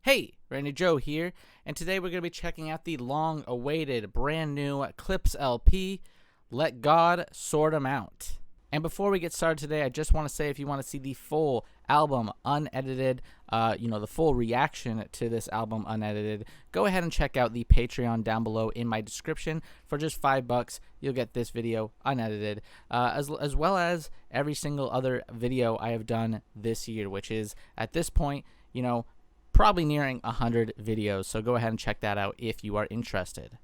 Hey, Randy Joe here, and today we're going to be checking out the long-awaited brand new Clipse LP, Let God Sort 'Em Out. And before we get started today, I just want to say if you want to see the full album unedited, the full reaction to this album unedited, go ahead and check out the Patreon down below in my description. For just $5, you'll get this video unedited, as well as every single other video I have done this year, which is, at this point, probably nearing 100 videos. So go ahead and check that out if you are interested.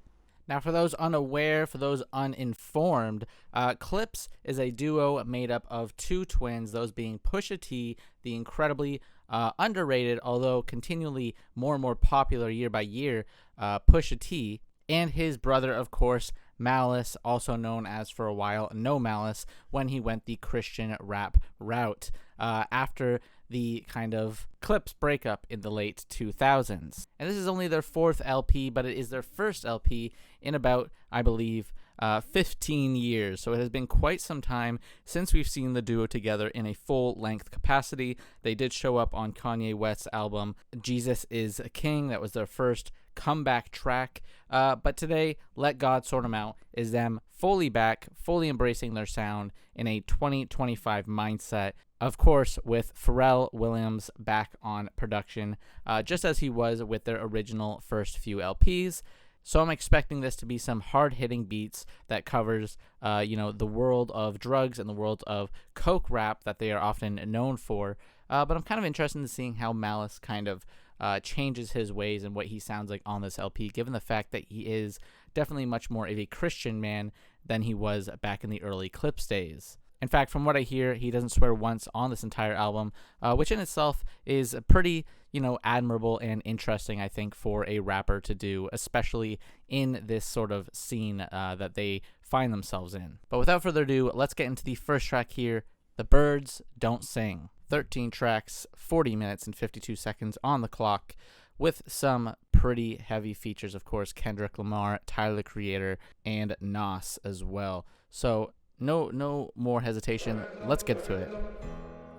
Now, for those unaware, for those uninformed, Clipse is a duo made up of two twins, those being Pusha T, the incredibly underrated, although continually more and more popular year by year, Pusha T, and his brother, of course, Malice, also known as for a while No Malice, when he went the Christian rap route after the kind of Clipse breakup in the late 2000s. And this is only their fourth LP, but it is their first LP in about, I believe, 15 years. So it has been quite some time since we've seen the duo together in a full-length capacity. They did show up on Kanye West's album Jesus is King. That was their first comeback track. But today, Let God Sort 'Em Out is them fully back, fully embracing their sound in a 2025 mindset. Of course, with Pharrell Williams back on production, just as he was with their original first few LPs. So I'm expecting this to be some hard-hitting beats that covers, the world of drugs and the world of coke rap that they are often known for. But I'm kind of interested in seeing how Malice kind of changes his ways and what he sounds like on this LP, given the fact that he is definitely much more of a Christian man than he was back in the early Clipse days. In fact, from what I hear, he doesn't swear once on this entire album, which in itself is pretty, admirable and interesting, I think, for a rapper to do, especially in this sort of scene that they find themselves in. But without further ado, let's get into the first track here, The Birds Don't Sing. 13 tracks, 40 minutes and 52 seconds on the clock, with some pretty heavy features, of course, Kendrick Lamar, Tyler, the Creator, and Nas as well. So no more hesitation. Let's get to it.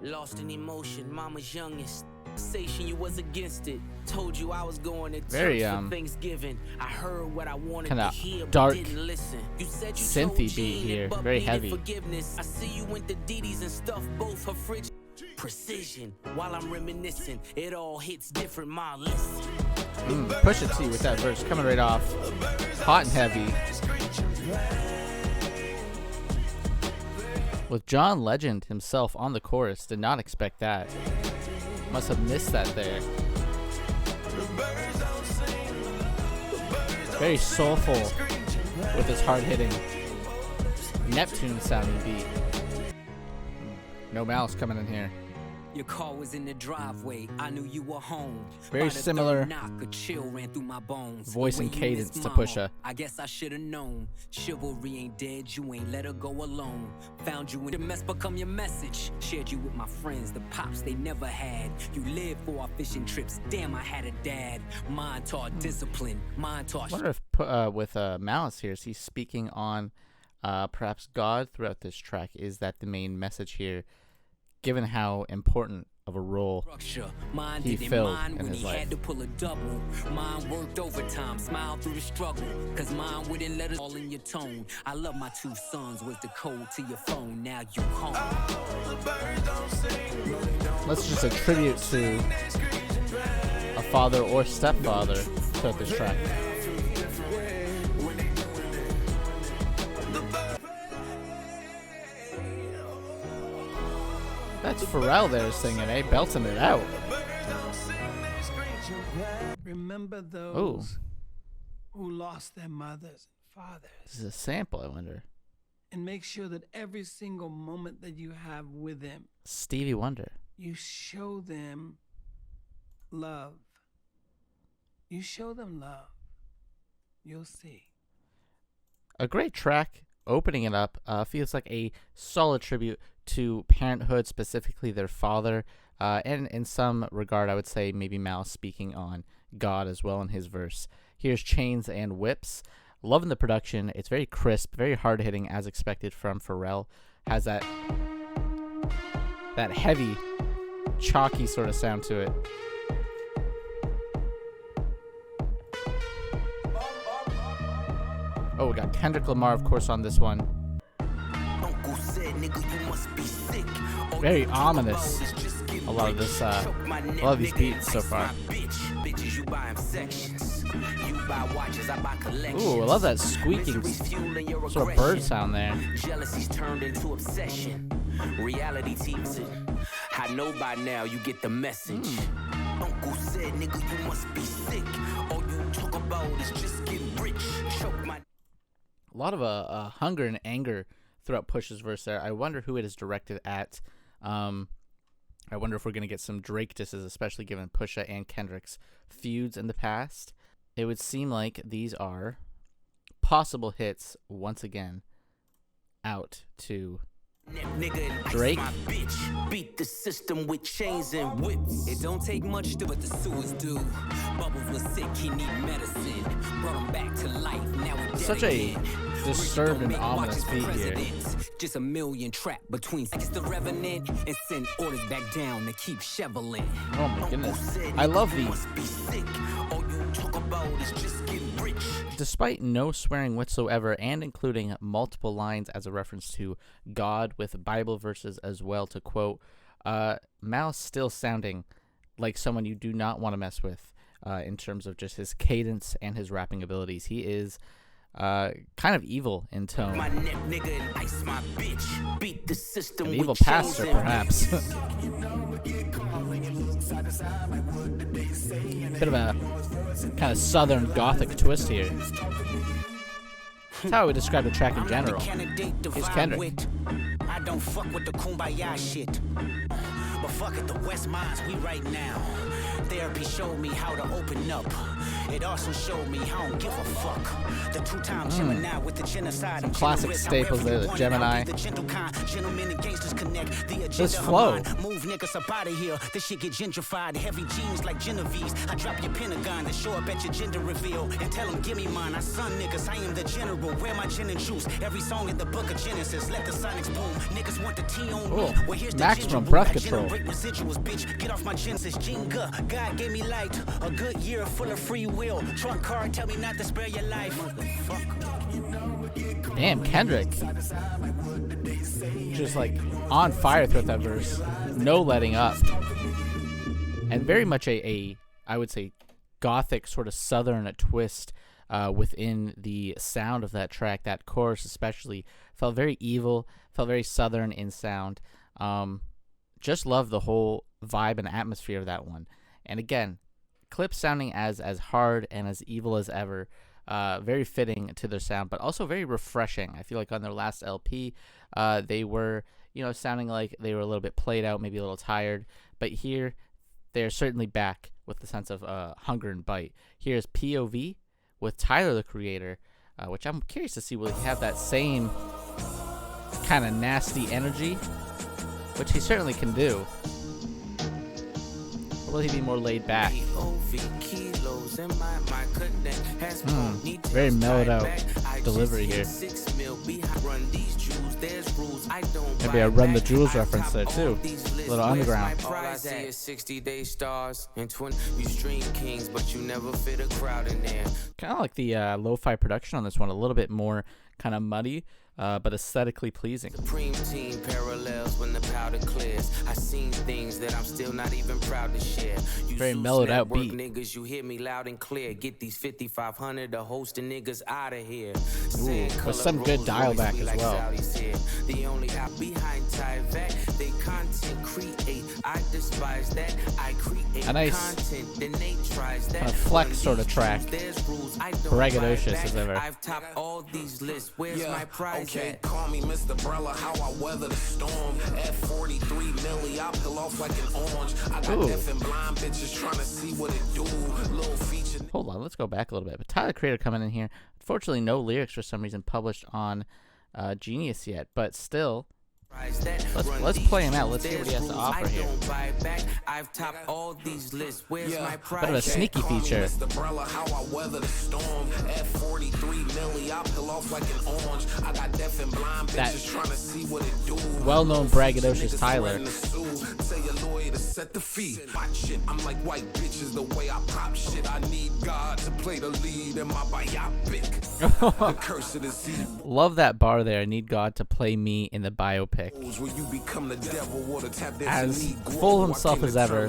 Lost in emotion, mama's youngest. Station you was against it. Told you I was going to very for Thanksgiving. I heard what I wanted kinda to hear, dark, but didn't listen. You said you synthy beat here, very heavy. Forgiveness. I see you went to Didi's and stuff both her fridge. Precision. While I'm reminiscing, it all hits different. My listen. Pusha T with that verse coming right off, hot and heavy. With John Legend himself on the chorus, did not expect that. Must have missed that there. Very soulful with his hard-hitting Neptune sounding beat. No Malice coming in here. Your car was in the driveway. I knew you were home. Very similar knock, a chill ran through my bones. voice and cadence to Pusha. I guess I should have known. Chivalry ain't dead. You ain't let her go alone. Found you in the mess, become your message. Shared you with my friends, the pops they never had. You lived for our fishing trips. Damn, I had a dad. Mine taught discipline. Mine taught. I wonder if with Malice here, is he speaking on perhaps God throughout this track? Is that the main message here, given how important of a role he filled in his life? Had to pull a double. Mine worked overtime, smiled through the struggle, cause mine wouldn't let us all in your tone. I love my two sons, was the code to your phone, now you home. Let's just attribute to a father or stepfather throughout this track. That's Pharrell there singing, belting it out. Remember those who lost their mothers and fathers. This is a sample, I wonder. And make sure that every single moment that you have with them, Stevie Wonder, you show them love. You show them love. You'll see. A great track. Opening it up feels like a solid tribute to parenthood, specifically their father, and in some regard, I would say maybe Malice speaking on God as well in his verse. Here's Chains and Whips. Loving the production. It's very crisp, very hard-hitting as expected from Pharrell. Has that heavy, chalky sort of sound to it. Oh, we got Kendrick Lamar, of course, on this one. Very ominous. A lot of this, a lot of these beats so far. Ooh, I love that squeaking sort of bird sound there. Jealousy's turned into obsession. Reality teaches it. I know by now you get the message. Uncle said, nigga, you must be sick. All you talk about is just getting rich. Choke my. A lot of hunger and anger throughout Push's verse there. I wonder who it is directed at. I wonder if we're going to get some Drake disses, especially given Pusha and Kendrick's feuds in the past. It would seem like these are possible hits once again out to Drake. Beat the system with chains and whips. It don't take much to but the sewers do. Bubbles was sick, he need medicine. Brought him back to life. Now we're Such a disturbed and ominous beat here. Just a million trapped between the revenant and send orders back down to keep shoveling. Oh my goodness. I love these. All you talk about is just getting rich. Despite no swearing whatsoever and including multiple lines as a reference to God with Bible verses as well to quote, Mal's still sounding like someone you do not want to mess with in terms of just his cadence and his rapping abilities. He is kind of evil in tone. My neck, nigga, and ice my bitch. Beat the system An with evil chains pastor, and perhaps. Bit of a kind of southern gothic twist here. That's how I would describe the track in general. Here's Kendrick. I don't fuck with the kumbaya shit. But fuck it, the West Mines, we right now. Therapy showed me how to open up. It also showed me I don't give a fuck. The two-time Gemini with the genocide. Some classic staples there, the Gemini. This flow. Move niggas up out of here. This shit get gentrified. Heavy jeans like Genovese. I drop your Pentagon to show up at your gender reveal. And tell them, give me mine. I son niggas, I am the general. Where my gin and juice? Every song in the book of Genesis. Let the sonics boom. Niggas want the T on me. Well, here's the maximum breath control. Residuals, bitch. Get off my Genesis. Jenga. God gave me light. A good year full of free will. Trunk card, tell me not to spare your life. Damn, Kendrick. Just like on fire throughout that verse. No letting up. And very much a I would say, gothic sort of southern twist within the sound of that track. That chorus especially felt very evil, felt very southern in sound. Just love the whole vibe and atmosphere of that one. And again, Clipse sounding as hard and as evil as ever. Very fitting to their sound, but also very refreshing. I feel like on their last LP, they were, sounding like they were a little bit played out, maybe a little tired. But here, they're certainly back with the sense of hunger and bite. Here's POV with Tyler, the Creator, which I'm curious to see, will he have that same kind of nasty energy, which he certainly can do. Or will he be more laid back? Very mellowed out delivery here. Maybe a Run the Jewels reference there too. A little underground. All I see is 60-day stars and twin. You stream kings, but you never fit a crowd in there. Kind of like the lo-fi production on this one. A little bit more kind of muddy, but aesthetically pleasing. Supreme team parallels when the powder clears. I seen things that I'm still not even proud to share. You Very mellowed out beat. Niggas, you hear me loud and clear. Get these 5,500 to host the niggas out of here. Ooh, with some good dial back as well. The only out behind Tyvek, they content create. I despise that. I create a nice content, then they tries that. Kind of flex sort of track. Braggadocious as ever. I've topped all these lists. Where's my prize? Okay, call me Mr. Brella, how I weather the storm. At 43 milli, I peel off like an orange. I got deaf and blind bitches trying to see what it do. Little feature. Hold on, let's go back a little bit. But Tyler, Creator, coming in here. Unfortunately, no lyrics for some reason published on Genius yet, but still Let's play him out. Let's see what he has to offer here. I've topped all these lists. Where's my Bit of a sneaky feature. How I weather the storm. At 43 milli, I peel off like an orange. I got deaf and blind bitches trying to see what it do. Well-known braggadocious Tyler. Tell your lawyer to set the fee. Watch it. I'm like white bitches the way I pop shit. I need God to play the lead in my biopic. The curse of the sea. Love that bar there. I need God to play me in the biopic. Where you become the devil or the tap as full of himself as ever.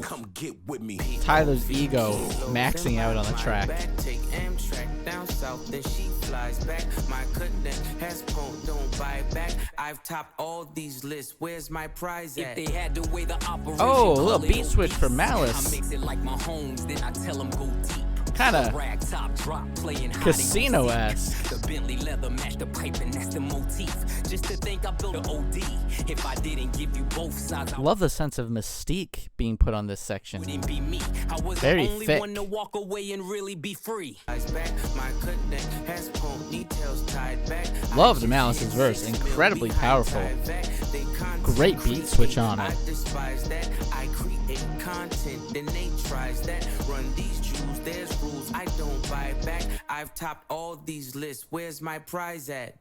Come get with me. Tyler's ego maxing out on the track. Take Amtrak down south, then she flies back. My connect has phone, don't buy back. I've topped all these lists. Where's my prize at? If they had to weigh the operation, oh, a little beat switch for I Malice. mix it like my homes, then I tell them go deep. Kinda casino-esque. The Bentley leather match the pipe, and that's the motif. Just to think I built an OD. If I didn't give you both sides, Love the sense of mystique being put on this section. wouldn't be me. I was Very the only thick. one to walk away and really be free. Back, my connect has ponytails tied back. Loved Malice's verse. Incredibly powerful. Great beat switch on it. I despise that. I create content, then they tries that. Run these jewels, there's rules. I don't buy back. I've topped all these lists. Where's my prize at?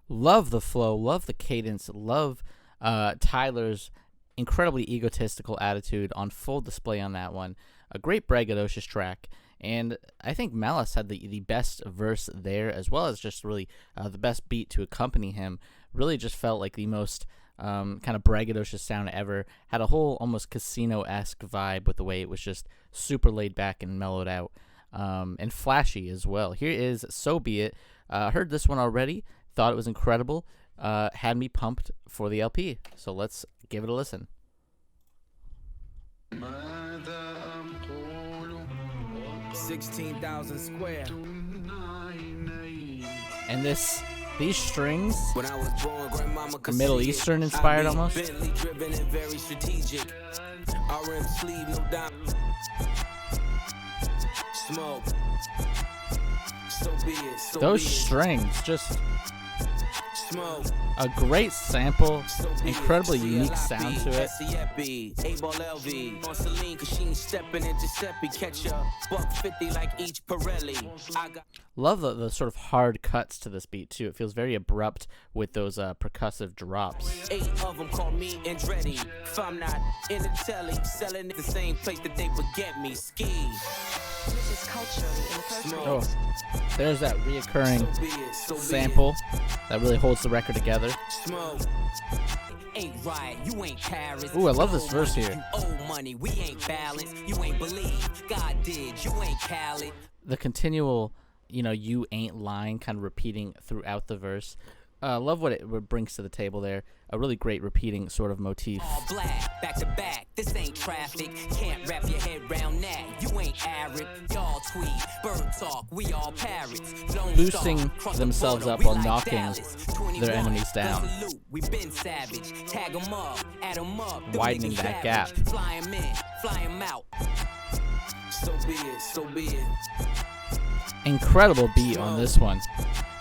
Love the flow. Love the cadence. Love Tyler's incredibly egotistical attitude on full display on that one. A great braggadocious track. And I think Malice had the best verse there, as well as just really the best beat to accompany him. Really just felt like the most kind of braggadocious sound ever. Had a whole almost casino-esque vibe with the way it was just super laid back and mellowed out. And flashy as well. Here is So Be It. Heard this one already. Thought it was incredible. Had me pumped for the LP. So let's give it a listen. 16,000 square. And these strings When I was born, grandmama could Middle see it. Eastern inspired I be almost. Bentley driven and very strategic. RM sleeve, no doubt. Smoke. So be it. So Those be it. strings, just Smoke. a great sample, So be it. incredibly unique sound to it. A-ball LV. On Celine, cause she ain't stepping in Giuseppe. Catch a $150 like each Pirelli. I got Love the sort of hard cuts to this beat too. It feels very abrupt with those percussive drops. 8 of them call me Andretti. If I'm not in the telly, selling at the same place that they would get me. Ski. This is culturally inappropriate. Oh, there's that reoccurring So be it. So be sample that really holds the record together. it. Smoke. Ain't right, you ain't Paris. Ooh, I love this You owe verse money, here. You owe money, we ain't balanced. You ain't believe, God did, you ain't Khaled. The continual, you ain't lying kind of repeating throughout the verse. Love what it brings to the table there. A really great repeating sort of motif. All black, back to back, this ain't traffic. Can't wrap your head round that. You ain't Arab, y'all tweet, bird talk, we all parrots. Lone Boosting Star, cross the themselves border, up we while like knocking Dallas. their 21, enemies down. salute, we been savage. Tag 'em up, add 'em up. them Widening niggas that gap. savage. Fly 'em in, fly 'em out. So be it, so be it. Incredible beat on this one.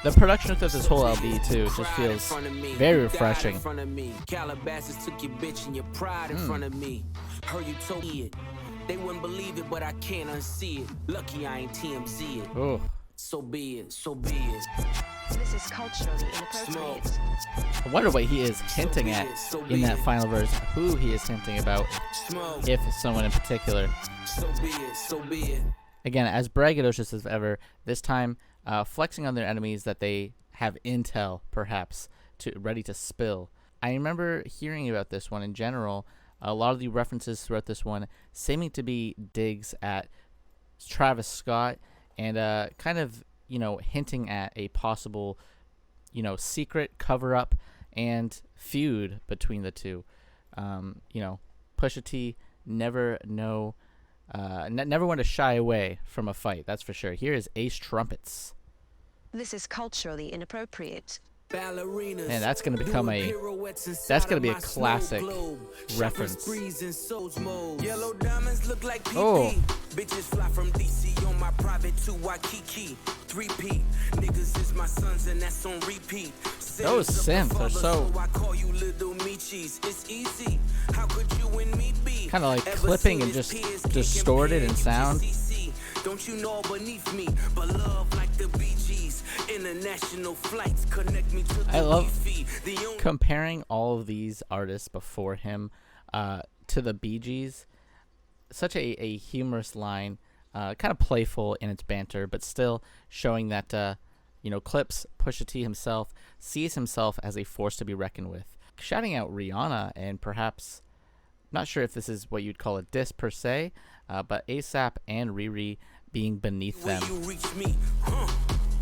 The production of this whole LB too just feels very refreshing. In front of me. Calabasas took your bitch and your pride in front of me. Heard you told me it. They wouldn't believe it, but I can't unsee it. Lucky I ain't TMZ it. Oh, So be it, so be it. This is culturally inappropriate. I wonder what he is hinting at in that final verse. Who he is hinting about, Smoke. if someone in particular. So be it, so be it. Again, as braggadocious as ever, this time flexing on their enemies that they have intel, perhaps, ready to spill. I remember hearing about this one in general. A lot of the references throughout this one seeming to be digs at Travis Scott and kind of, hinting at a possible, secret cover-up and feud between the two. Pusha T never want to shy away from a fight, that's for sure. Here is Ace Trumpets. This is culturally inappropriate. Ballerinas. And that's going to become that's going to be a classic reference. Yellow diamonds look like PP. Oh. Bitches fly from DC on my private to Waikiki. 3P. Niggas is my sons and that's on repeat. Those synths are so kind of like clipping and just distorted in sound. Don't you know beneath me, but love like the Bee Gees. International flights connect me to the I love the comparing all of these artists before him to the Bee Gees. Such a humorous line, kind of playful in its banter, but still showing that Clipse, Pusha T himself, sees himself as a force to be reckoned with. Shouting out Rihanna, and perhaps, not sure if this is what you'd call a diss per se, but ASAP and Riri being beneath them. You reach me,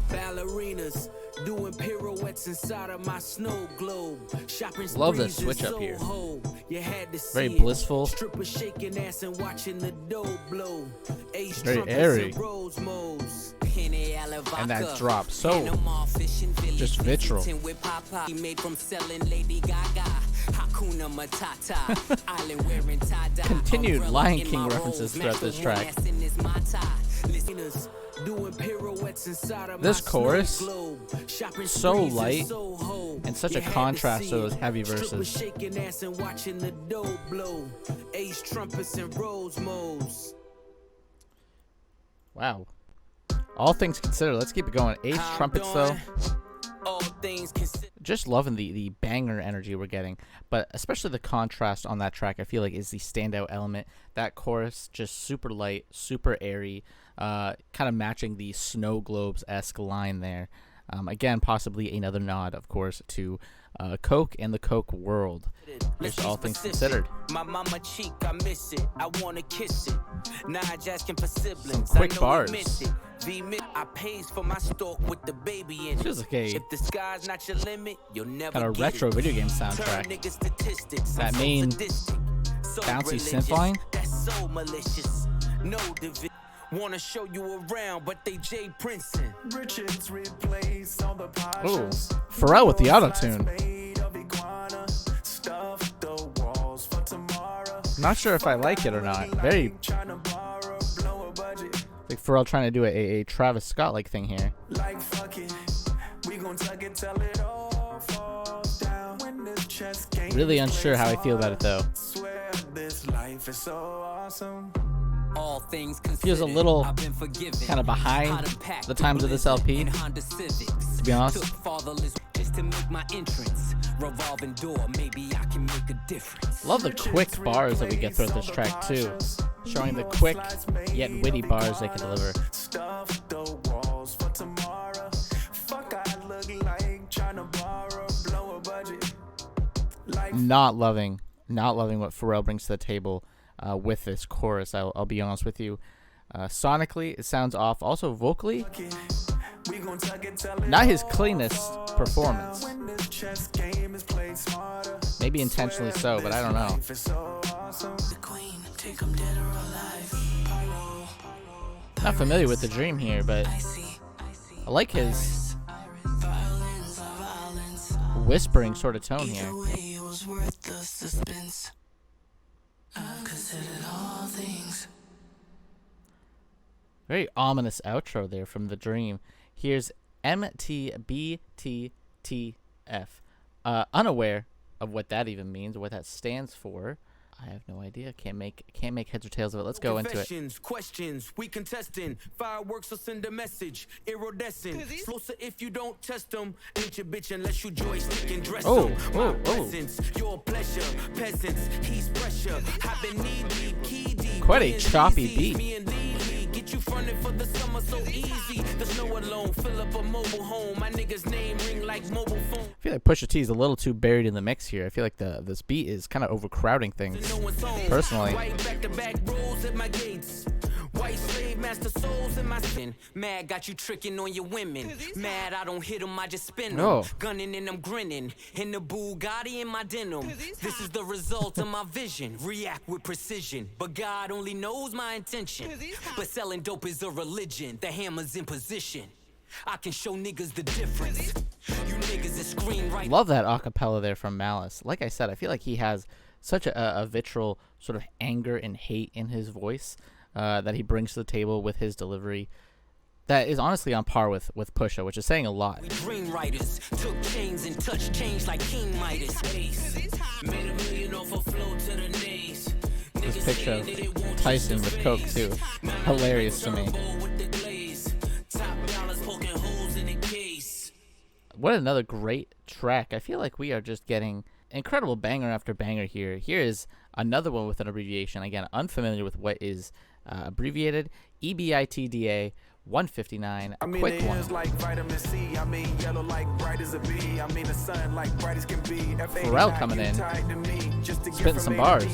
ballerinas doing pirouettes inside of my snow globe. Shopping Love the sprees switch in up here. Soho. You had to Very see it. blissful. Strippers shaking ass and watching the dough blow. Ace Very trumpets airy. and rose modes. And that drop, so just visceral. Made from selling Lady Gaga. Hakuna Matata. Island wearing tie-dye. Continued Umbrella Lion in King my references rose. throughout Match this with one track. ass in this my tie. Listeners doing pirouettes inside of This my chorus, snow globe. Shopping so sprees in light Soho. and such You a had to contrast see to those it. heavy Strippers verses. shaking ass and watching the dough blow. Ace trumpets and rose modes. Wow. All things considered, let's keep it going. Ace trumpets though. All things considered. Just loving the banger energy we're getting, but especially the contrast on that track I feel like is the standout element. That chorus just super light, super airy, kind of matching the Snow Globes-esque line there. Again, possibly another nod, of course, to Coke and the Coke world. Just all things considered. My mama cheek, I miss it. I wanna kiss it. Now I just asking for siblings. Some quick I know bars. we miss it. I pays for my stalk with the baby in it. Feels like a If the sky's not your limit, you'll never kind of get retro it. video game Turn soundtrack. niggas statistics. That I'm so main sadistic, so bouncy religious. synth line. That's so malicious. No division. Wanna show you around, but they Jay Princeton. Richards replace all the Ooh, potions. Pharrell with the auto-tune. Made of iguana. Stuff the walls for tomorrow. Not sure if I like it or not. Very Trying to borrow, blow a budget. like Pharrell trying to do a Travis Scott-like thing here. Like fuck it. We gon' tuck it till it all falls down. When this chess game Really is unsure how I played feel about it though. swear this life is so awesome. All things Feels a little I've been forgiven. kind of behind the times of this LP, to be honest. Fatherless just to make my entrance. Revolving door, maybe I can make a difference. Love the quick bars that we get throughout this track too, showing the quick yet witty bars they can deliver. Stuff the walls for tomorrow. Fuck I look like trying to borrow, blow a budget. Like Not loving what Pharrell brings to the table with this chorus. I'll be honest with you. Sonically, it sounds off. Also vocally, we gon' tuck it till it not his all cleanest falls performance. down. When this chess game is played smarter. Maybe intentionally so, but I don't know. Life is so awesome. Not familiar with the Dream here, but I like his whispering sort of tone here. Very ominous outro there from the Dream. Here's MTBTTF. Unaware of what that even means, or what that stands for. I have no idea. Can't make heads or tails of it. Let's go into it. Confessions, questions, we contesting. Fireworks will send a message. Iridescent. Explosive if you don't test them. Ain't your bitch unless you joystick and dress Oh, them. oh, My oh. presence, your pleasure. Peasants, he's pressure. I've been knee deep, key deep. Quite a Me and choppy Yeezy, beat. Me and Lee, get you fronted for the summer so easy. The snow alone, fill up a mobile home. My nigga's name ring like mobile phone. I feel like Pusha T is a little too buried in the mix here. I feel like this beat is kind of overcrowding things. Personally. White back-to-back rolls at my gates. White slave master souls in my sin. Mad got you tricking on your women. Mad I don't hit them, I just spin them. No. Gunning and I'm grinning. In the Bugatti in my denim. This is the result of my vision. React with precision. But God only knows my intention. But selling dope is a religion. The hammer's in position. I can show niggas the difference. You niggas is screenwriting. Love that acapella there from Malice. Like I said, I feel like he has such a vitriol sort of anger and hate in his voice that he brings to the table with his delivery. that is honestly on par with Pusha, which is saying a lot. We dream writers, took chains and touched change like King Midas. Made $1 million off a flow to the knees. This picture of Tyson with Coke too, hilarious to me. What another great track. I feel like we are just getting incredible banger after banger here. Here is another one with an abbreviation. Again, unfamiliar with what is abbreviated. EBITDA 159. A quick one. Like vitamin C. I mean, yellow like bright as a bee. I mean, the sun like bright as can be. Pharrell coming in, spitting some bars.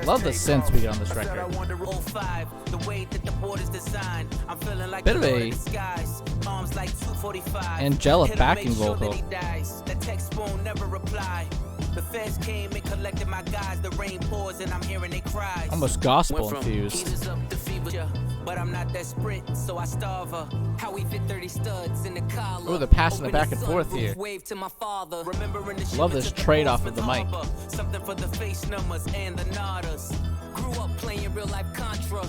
Love the synths we get on this record. Bit of a angelic backing vocal. The feds came and collected my guys. The rain pours and I'm hearing they cries. Almost gospel infused. But I'm not that sprint, so I starve her. How we fit 30 studs in the collar. Ooh, they're passing it back and forth here. Love this trade off of the mic. Something for the face numbers and the nodders. Grew up playing real life Contra.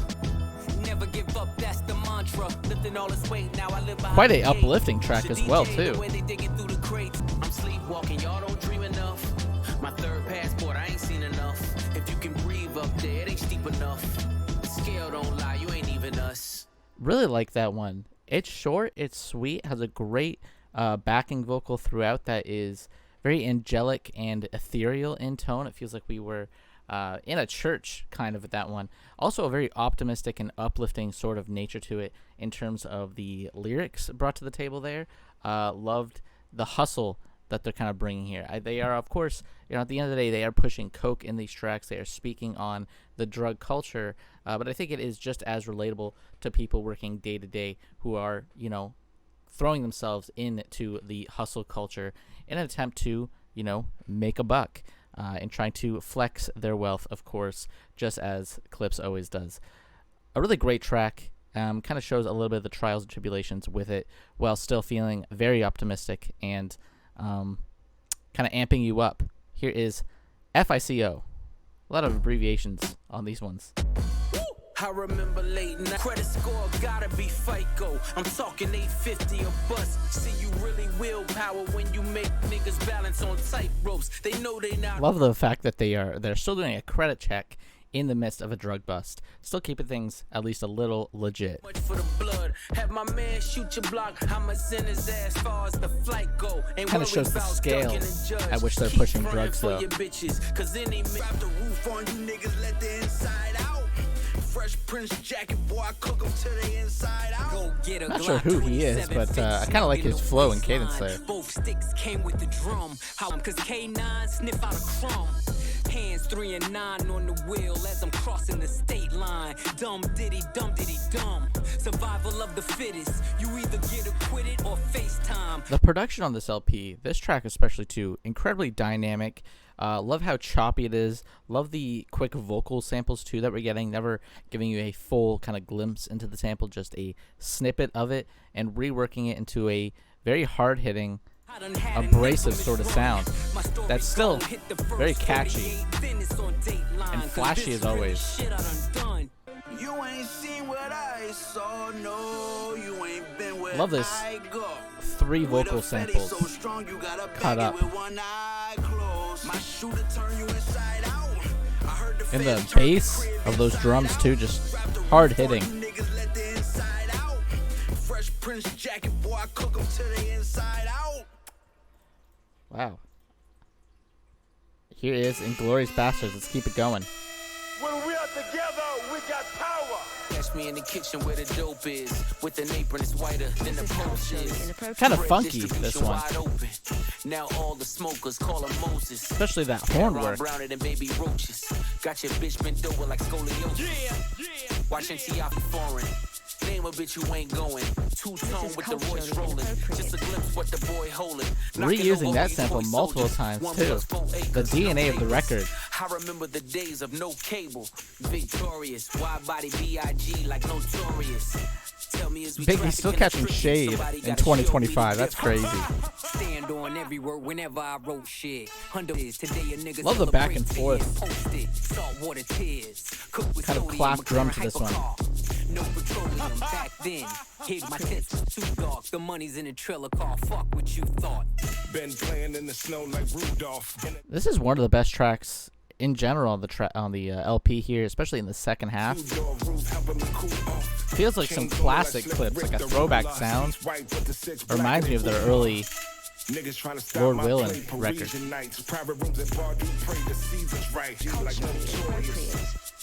Never give up, that's the mantra. Lifting all this weight, now I live behind quite a uplifting track as well too. I'm sleepwalking, y'all don't dream enough. My third passport, I ain't seen enough. If you can breathe up there, it ain't steep enough. The scale don't lie, you ain't even us. Really like that one. It's short, it's sweet, has a great backing vocal throughout that is very angelic and ethereal in tone. It feels like we were in a church kind of at that one. Also a very optimistic and uplifting sort of nature to it in terms of the lyrics brought to the table there. Loved the hustle that they're kind of bringing here. They are, of course, at the end of the day, they are pushing coke in these tracks. They are speaking on the drug culture, but I think it is just as relatable to people working day to day who are, throwing themselves into the hustle culture in an attempt to, make a buck and trying to flex their wealth, of course, just as Clipse always does. A really great track. Kind of shows a little bit of the trials and tribulations with it while still feeling very optimistic and kind of amping you up. Here is FICO. A lot of abbreviations on these ones. I remember late night. Credit score gotta be FICO. I'm talking 850 a bus. See, you really willpower when you make niggas balance on tight ropes. They know they not. Love the fact that they're still doing a credit check in the midst of a drug bust, still keeping things at least a little legit. Much for the blood. Have my man shoot your block. I'ma send his ass far as the flight go. Kind of shows the scale at which they're pushing drugs though. Cause any wrap the roof on you niggas, let the inside out. Fresh Prince jacket, boy, I cook them to the inside out. Go get a Not sure who he is, but I kind of like his flow and cadence there. Both sticks came with the drum. How? Cause K9 sniff out a crumb. Hands 3 and 9 on the wheel as I'm crossing the state line. Dumb diddy, dumb. Survival of the fittest. You either get acquitted or FaceTime. The production on this LP, this track especially too, incredibly dynamic. Love how choppy it is. Love the quick vocal samples too that we're getting. Never giving you a full kind of glimpse into the sample, just a snippet of it and reworking it into a very hard-hitting, abrasive sort of sound that's still very catchy and flashy as always. You ain't seen what I saw, no, you ain't been where Love this I go. 3 vocal samples So strong, you gotta cut up. with one eye closed. My shooter turn you inside out. I heard the And the feds turn bass your of those crib drums inside too, out. just Wrap the roof hard on hitting. you niggas, let the inside out. Fresh Prince jacket, boy, I cook 'em to the inside out. Wow. Here is Inglourious Bastards. Let's keep it going. When we are together, we got power. Catch me in the kitchen where the dope is. With an apron, it's whiter than the This is post culturally is. inappropriate. Kind of funky, this Distribution one. wide open. Now all the smokers call him Moses. Especially that horn Ron work. Browner than baby roaches. Got your bitch bent over like scoliosis. Watching T.I. foreign. Name a bitch you ain't going. Two-tone is with the Royce culturally rolling. inappropriate. Just a glimpse what the boy holding. Reusing that sample multiple times too. The DNA of the record I remember the days of no cable. Victorious, wide body B.I.G. like notorious. Tell me, is we Biggie's still catching shade in 2025. That's crazy. Stand on every word whenever I wrote shit. Today a nigga Love the back and forth. Saltwater tears. Kind of clap drum to this one. No petroleum back then. Hid my tits too dark. The money's in a trailer car. Fuck what you thought. Been playing in the snow like Rudolph. This is one of the best tracks in general on the LP here, especially in the second half. Feels like some classic Clipse, like a throwback sound. Reminds me of their early Lord Willin record.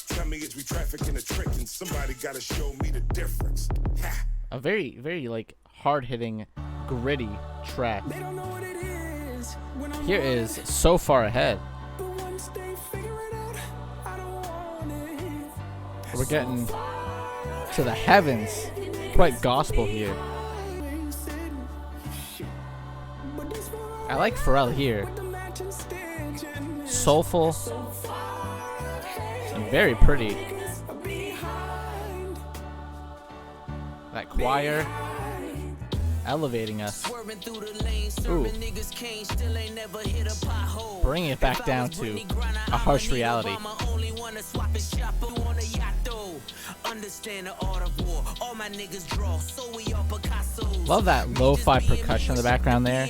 Tell me, is we trafficking a trick, and somebody gotta show me the difference. A very, very like hard-hitting, gritty track. Here is So Far Ahead. We're getting to the heavens. Quite gospel here. I like Pharrell here. Soulful and very pretty. That choir elevating us. Ooh. Bringing it back down to a harsh reality. Love that lo-fi percussion in the background there.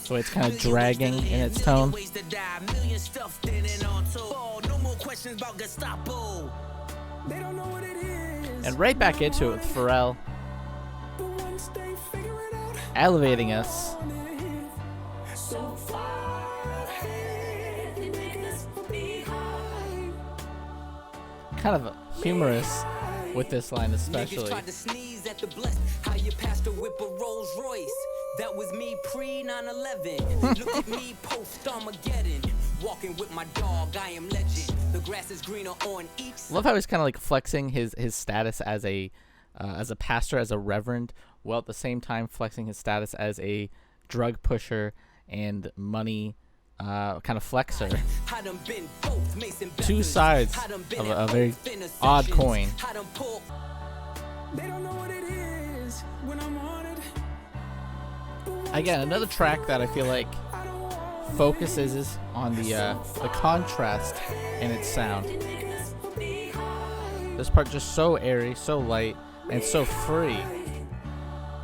So it's kind of dragging in its tone. And right back into it with Pharrell elevating us. Kind of humorous with this line, especially. That was me pre 9/11. Look at me post Armageddon. Walking with my dog, I am legend. The grass is greener on each. Love how he's kind of like flexing his status as a pastor, as a reverend, while at the same time flexing his status as a drug pusher and money kind of flexer. Two sides of a very odd coin. Again, another track that I feel like focuses on the contrast in its sound. This part just so airy, so light, and so free,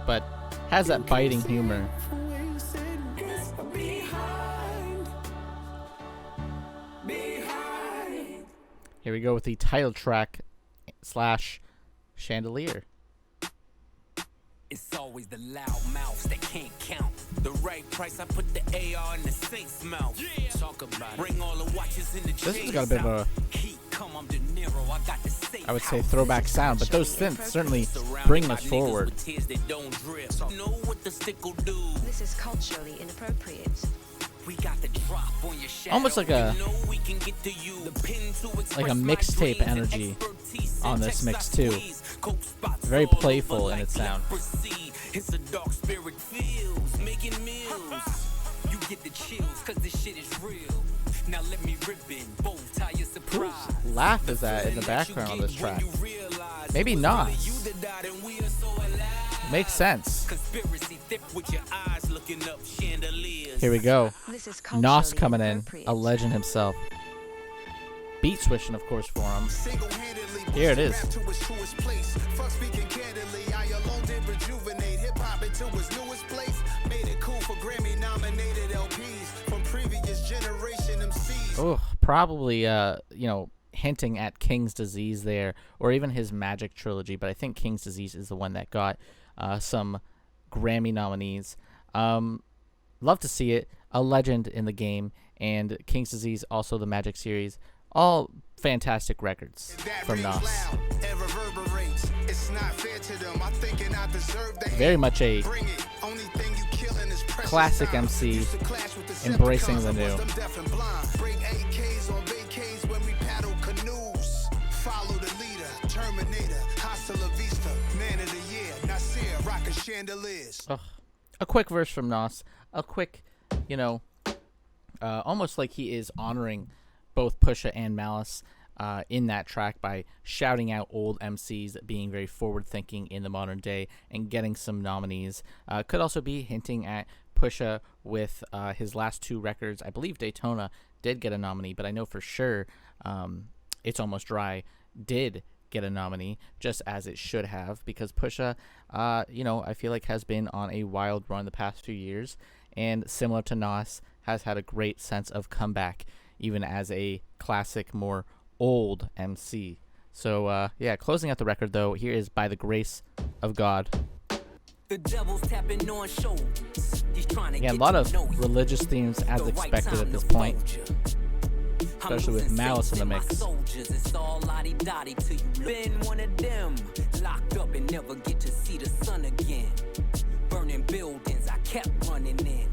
but has that biting humor. Here we go with the title track / Chandelier. It's always the loud mouths that can't count. The right price, I put the AR in the saint's mouth. Yeah. Talk about bring all the watches in the This has got a bit of a, I would say, throwback sound, but those synths certainly bring us forward. This is culturally inappropriate. Almost like a mixtape energy on this mix too. Very playful in its sound. It's a dark spirit feels making meals. You get the chills cause this shit is real. Now let me rip in both tie your surprise. Whose laugh is that in the background on this track? Maybe not. Makes sense. Here we go. Nos coming in, a legend himself. Beat switching, of course, for him. Here it is. Oh, probably, hinting at King's Disease there, or even his Magic trilogy, but I think King's Disease is the one that got some Grammy nominees. Love to see it. A legend in the game, and King's Disease, also the Magic series. All fantastic records from Nas. Very much a classic MC embracing the new. Ugh. A quick verse from Nas. A quick, almost like he is honoring both Pusha and Malice in that track by shouting out old MCs, being very forward-thinking in the modern day, and getting some nominees. Could also be hinting at Pusha with his last 2 records. I believe Daytona did get a nominee, but I know for sure It's Almost Dry did get a nominee, just as it should have, because Pusha, I feel like has been on a wild run the past few years, and similar to Nas, has had a great sense of comeback, even as a classic, more old MC. So, closing out the record, though, here is By the Grace of God. The devil's tapping on shoulders. He's trying to Again, a get lot you of to know you. religious themes as The right expected time at this to point, fold you. I'm especially with losing Malice in the faith my mix. soldiers. It's all lottie-dottie till you been one of them. Locked up and never get to see the sun again. Burning buildings, I kept running in.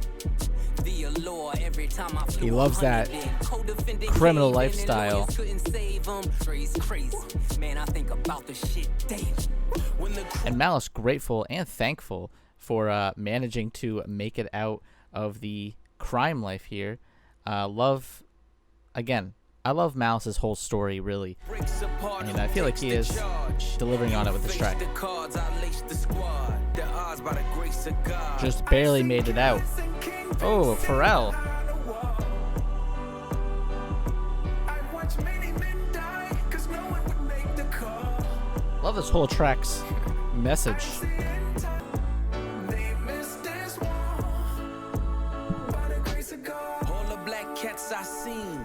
The allure every time I flew He loves that 100 in. Co-defendant criminal caved in and lifestyle. lawyers couldn't save him. Crazy. Man, I think about the shit daily. When the And Malice grateful and thankful for managing to make it out of the crime life here. I love Malice's whole story, really. And I feel like he is delivering on it with this track. Just barely made it out. Oh, Pharrell. Love this whole track's message.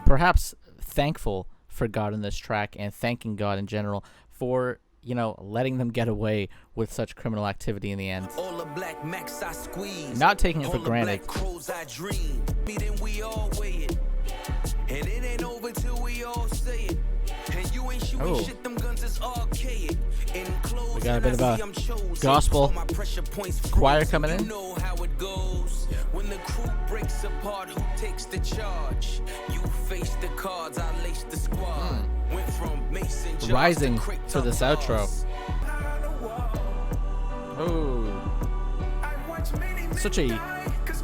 Perhaps thankful for God in this track, and thanking God in general for, letting them get away with such criminal activity in the end. all the black max I squeeze. Not taking it for All the granted. black crows I dream. Then we all weigh it. And it ain't over till we all say it. And you ain't shooting Oh. shit, them guns is archaic. In clothes, We got a bit of I a see I'm chosen. gospel All my pressure points choir frozen. coming in. You know how it goes. When the crew breaks apart, who takes the charge? You face the cards, I lace the squad. Went from Mason jars Rising to crate for this top outro. bars. Oh, such a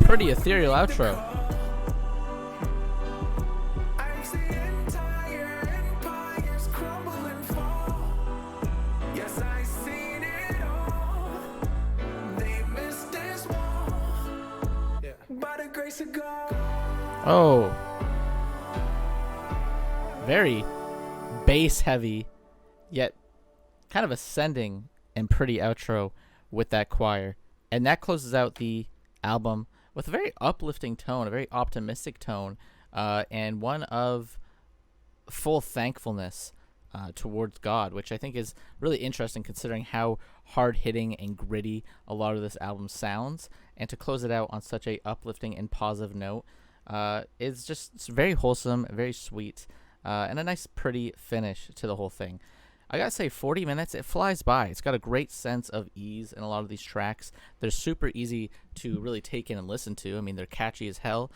pretty ethereal outro. Oh, very bass heavy, yet kind of ascending and pretty outro with that choir. And that closes out the album with a very uplifting tone, a very optimistic tone, and one of full thankfulness towards God, which I think is really interesting considering how hard-hitting and gritty a lot of this album sounds. And to close it out on such a uplifting and positive note is just very wholesome, very sweet, and a nice, pretty finish to the whole thing. I gotta say, 40 minutes, it flies by. It's got a great sense of ease in a lot of these tracks. They're super easy to really take in and listen to. I mean, they're catchy as hell.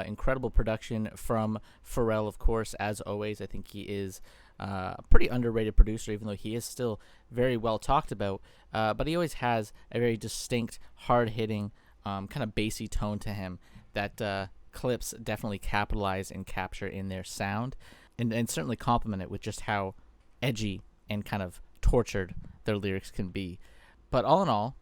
Incredible production from Pharrell, of course, as always. I think he is a pretty underrated producer, even though he is still very well talked about. But he always has a very distinct, hard-hitting, kind of bassy tone to him that Clipse definitely capitalize and capture in their sound, and certainly complement it with just how edgy and kind of tortured their lyrics can be. But all in all,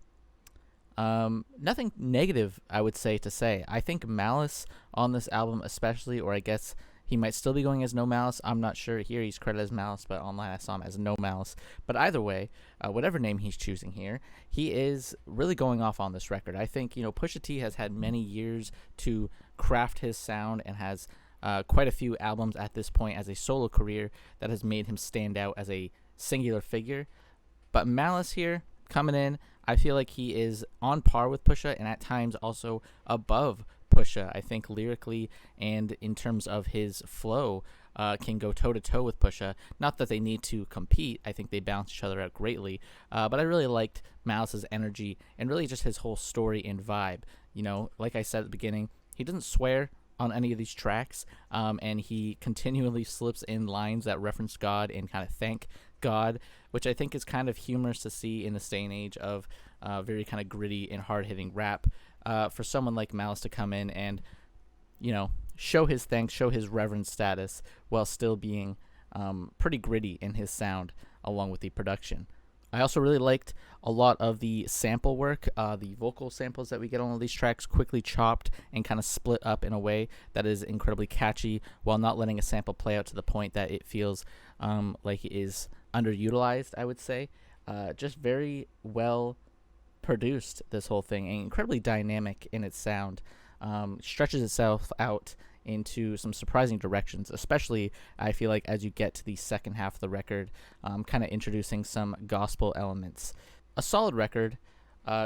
nothing negative I would say. I think Malice on this album especially, or I guess he might still be going as No Malice, I'm not sure. Here he's credited as Malice, but online I saw him as No Malice. But either way, whatever name he's choosing here, he is really going off on this record. I think, Pusha T has had many years to craft his sound and has quite a few albums at this point as a solo career that has made him stand out as a singular figure. But Malice here, coming in, I feel like he is on par with Pusha and at times also above Pusha. I think lyrically and in terms of his flow can go toe-to-toe with Pusha. Not that they need to compete. I think they balance each other out greatly. But I really liked Malice's energy and really just his whole story and vibe. Like I said at the beginning, he doesn't swear on any of these tracks, and he continually slips in lines that reference God and kind of thank God, which I think is kind of humorous to see in this day and age of very kind of gritty and hard-hitting rap. For someone like Malice to come in and, you know, show his thanks, show his reverend status, while still being pretty gritty in his sound along with the production. I also really liked a lot of the sample work, the vocal samples that we get on all these tracks, quickly chopped and kind of split up in a way that is incredibly catchy, while not letting a sample play out to the point that it feels like it is underutilized, I would say. Just very well produced, this whole thing, and incredibly dynamic in its sound. Stretches itself out into some surprising directions, especially I feel like as you get to the second half of the record, kind of introducing some gospel elements. A solid record,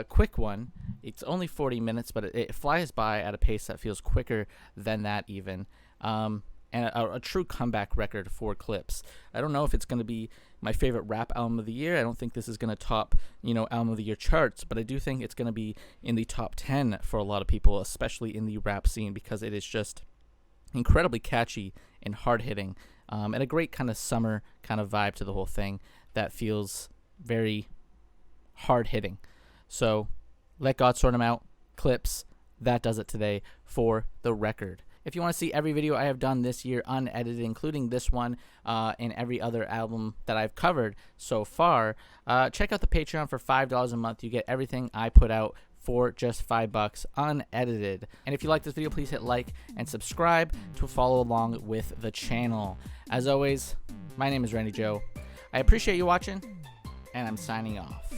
quick one. It's only 40 minutes, but it flies by at a pace that feels quicker than that even. And a true comeback record for Clipse. I don't know if it's going to be my favorite rap album of the year. I don't think this is going to top, album of the year charts, but I do think it's going to be in the top 10 for a lot of people, especially in the rap scene, because it is just incredibly catchy and hard-hitting, and a great kind of summer kind of vibe to the whole thing that feels very hard-hitting. So, Let God Sort 'Em Out, Clipse, that does it today for the record. If you want to see every video I have done this year unedited, including this one and every other album that I've covered so far, check out the Patreon for $5 a month. You get everything I put out for just $5 unedited. And if you like this video, please hit like and subscribe to follow along with the channel. As always, my name is Randy Joe. I appreciate you watching, and I'm signing off.